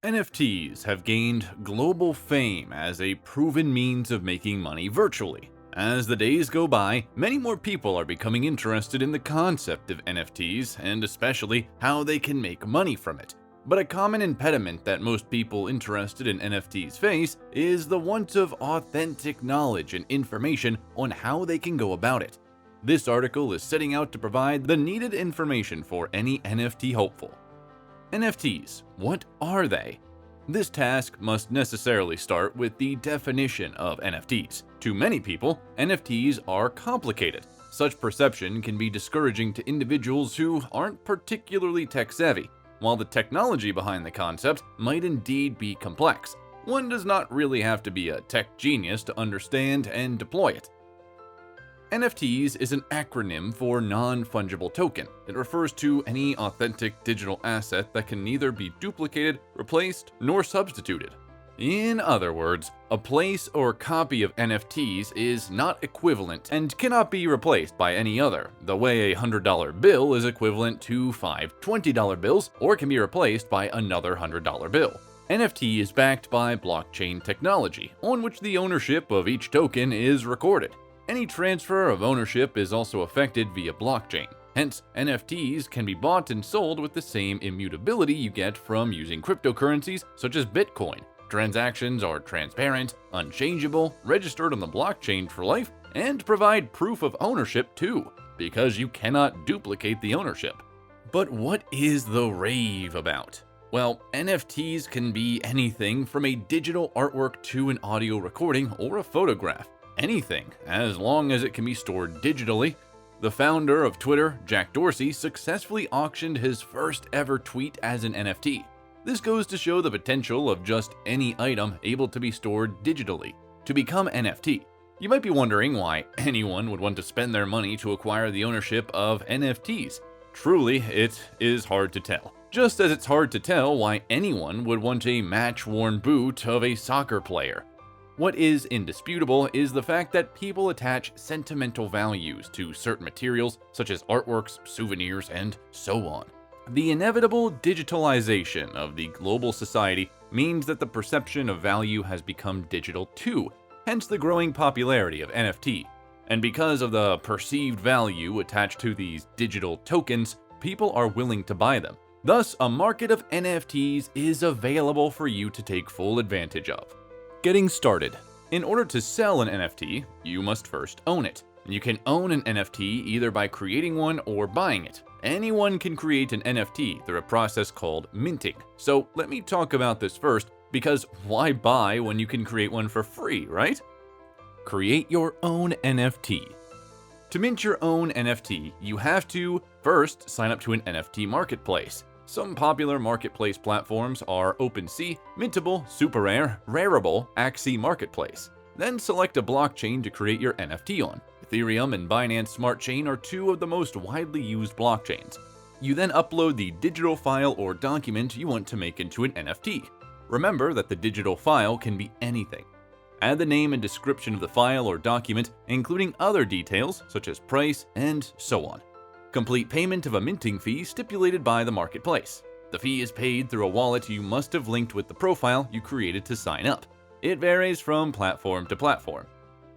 NFTs have gained global fame as a proven means of making money virtually. As the days go by, many more people are becoming interested in the concept of NFTs and especially how they can make money from it. But a common impediment that most people interested in NFTs face is the want of authentic knowledge and information on how they can go about it. This article is setting out to provide the needed information for any NFT hopeful. NFTs, what are they? This task must necessarily start with the definition of NFTs. To many people, NFTs are complicated. Such perception can be discouraging to individuals who aren't particularly tech-savvy. While the technology behind the concept might indeed be complex, one does not really have to be a tech genius to understand and deploy it. NFTs is an acronym for non-fungible token. It refers to any authentic digital asset that can neither be duplicated, replaced, nor substituted. In other words, a place or copy of NFTs is not equivalent and cannot be replaced by any other, the way a $100 bill is equivalent to 5 $20 bills or can be replaced by another $100 bill. NFT is backed by blockchain technology, on which the ownership of each token is recorded. Any transfer of ownership is also effected via blockchain. Hence, NFTs can be bought and sold with the same immutability you get from using cryptocurrencies such as Bitcoin. Transactions are transparent, unchangeable, registered on the blockchain for life, and provide proof of ownership too, because you cannot duplicate the ownership. But what is the rave about? Well, NFTs can be anything from a digital artwork to an audio recording or a photograph. Anything, as long as it can be stored digitally. The founder of Twitter, Jack Dorsey, successfully auctioned his first ever tweet as an NFT. This goes to show the potential of just any item able to be stored digitally to become NFT. You might be wondering why anyone would want to spend their money to acquire the ownership of NFTs. Truly, it is hard to tell. Just as it's hard to tell why anyone would want a match-worn boot of a soccer player. What is indisputable is the fact that people attach sentimental values to certain materials such as artworks, souvenirs, and so on. The inevitable digitalization of the global society means that the perception of value has become digital too, hence the growing popularity of NFT. And because of the perceived value attached to these digital tokens, people are willing to buy them. Thus, a market of NFTs is available for you to take full advantage of. Getting started. In order to sell an NFT, you must first own it. You can own an NFT either by creating one or buying it. Anyone can create an NFT through a process called minting. So let me talk about this first, because why buy when you can create one for free, right? Create your own NFT. To mint your own NFT, you have to first sign up to an NFT marketplace. Some popular marketplace platforms are OpenSea, Mintable, SuperRare, Rarible, Axie Marketplace. Then select a blockchain to create your NFT on. Ethereum and Binance Smart Chain are two of the most widely used blockchains. You then upload the digital file or document you want to make into an NFT. Remember that the digital file can be anything. Add the name and description of the file or document, including other details such as price and so on. Complete payment of a minting fee stipulated by the marketplace. The fee is paid through a wallet you must have linked with the profile you created to sign up. It varies from platform to platform.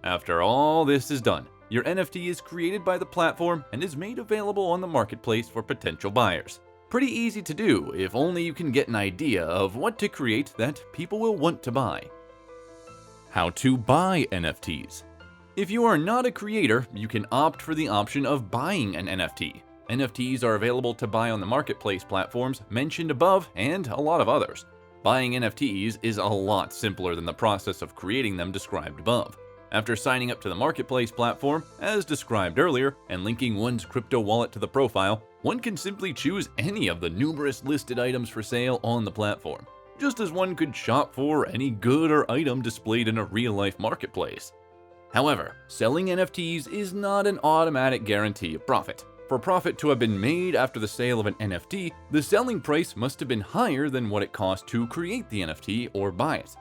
After all this is done, your NFT is created by the platform and is made available on the marketplace for potential buyers. Pretty easy to do if only you can get an idea of what to create that people will want to buy. How to buy NFTs. If you are not a creator, you can opt for the option of buying an NFT. NFTs are available to buy on the marketplace platforms mentioned above and a lot of others. Buying NFTs is a lot simpler than the process of creating them described above. After signing up to the marketplace platform, as described earlier, and linking one's crypto wallet to the profile, one can simply choose any of the numerous listed items for sale on the platform, just as one could shop for any good or item displayed in a real-life marketplace. However, selling NFTs is not an automatic guarantee of profit. For profit to have been made after the sale of an NFT, the selling price must have been higher than what it cost to create the NFT or buy it.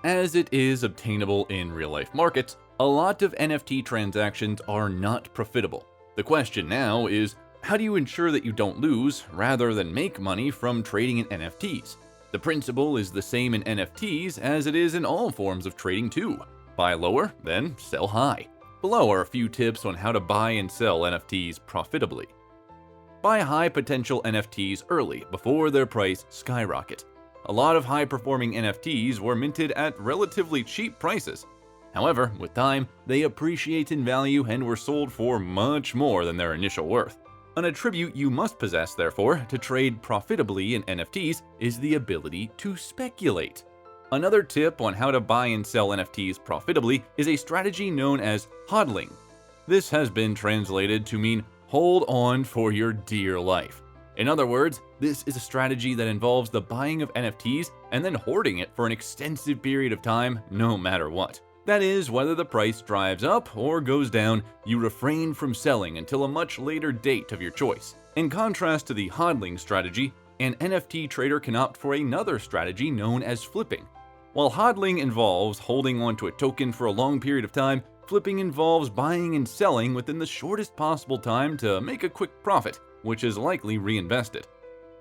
As it is obtainable in real-life markets, a lot of NFT transactions are not profitable. The question now is, how do you ensure that you don't lose rather than make money from trading in NFTs? The principle is the same in NFTs as it is in all forms of trading too. Buy lower, then sell high. Below are a few tips on how to buy and sell NFTs profitably. Buy high potential NFTs early before their price skyrockets. A lot of high-performing NFTs were minted at relatively cheap prices. However, with time, they appreciate in value and were sold for much more than their initial worth. An attribute you must possess, therefore, to trade profitably in NFTs is the ability to speculate. Another tip on how to buy and sell NFTs profitably is a strategy known as hodling. This has been translated to mean hold on for your dear life. In other words, this is a strategy that involves the buying of NFTs and then hoarding it for an extensive period of time, no matter what. That is, whether the price drives up or goes down, you refrain from selling until a much later date of your choice. In contrast to the hodling strategy, an NFT trader can opt for another strategy known as flipping. While hodling involves holding onto a token for a long period of time, flipping involves buying and selling within the shortest possible time to make a quick profit, which is likely reinvested.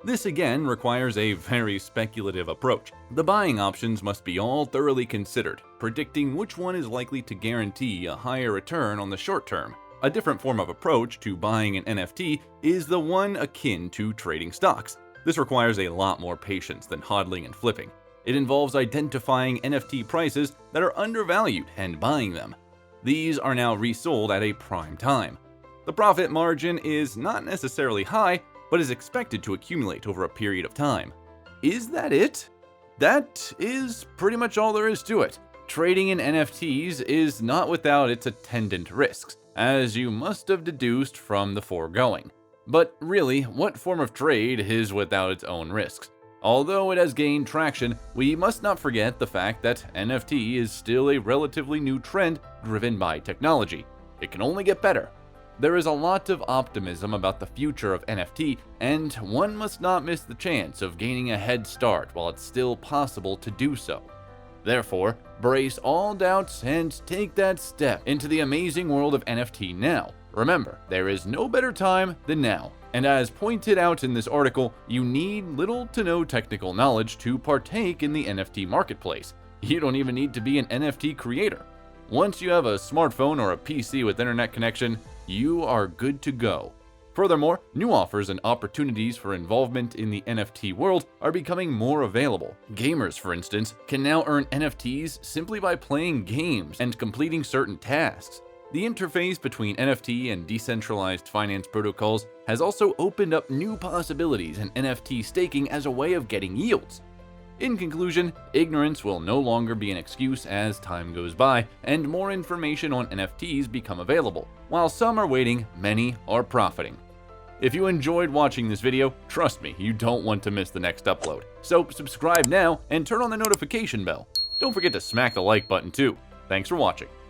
This again requires a very speculative approach. The buying options must be all thoroughly considered, predicting which one is likely to guarantee a higher return on the short term. A different form of approach to buying an NFT is the one akin to trading stocks. This requires a lot more patience than hodling and flipping. It involves identifying NFT prices that are undervalued and buying them. These are now resold at a prime time. The profit margin is not necessarily high, but is expected to accumulate over a period of time. Is that it? That is pretty much all there is to it. Trading in NFTs is not without its attendant risks, as you must have deduced from the foregoing. But really, what form of trade is without its own risks? Although it has gained traction, we must not forget the fact that NFT is still a relatively new trend driven by technology. It can only get better. There is a lot of optimism about the future of NFT, and one must not miss the chance of gaining a head start while it's still possible to do so. Therefore, brace all doubts and take that step into the amazing world of NFT now. Remember, there is no better time than now, and as pointed out in this article, you need little to no technical knowledge to partake in the NFT marketplace. You don't even need to be an NFT creator. Once you have a smartphone or a PC with internet connection, you are good to go. Furthermore, new offers and opportunities for involvement in the NFT world are becoming more available. Gamers, for instance, can now earn NFTs simply by playing games and completing certain tasks. The interface between NFT and decentralized finance protocols has also opened up new possibilities in NFT staking as a way of getting yields. In conclusion, ignorance will no longer be an excuse as time goes by and more information on NFTs become available. While some are waiting, many are profiting. If you enjoyed watching this video, trust me, you don't want to miss the next upload. So subscribe now and turn on the notification bell. Don't forget to smack the like button too. Thanks for watching.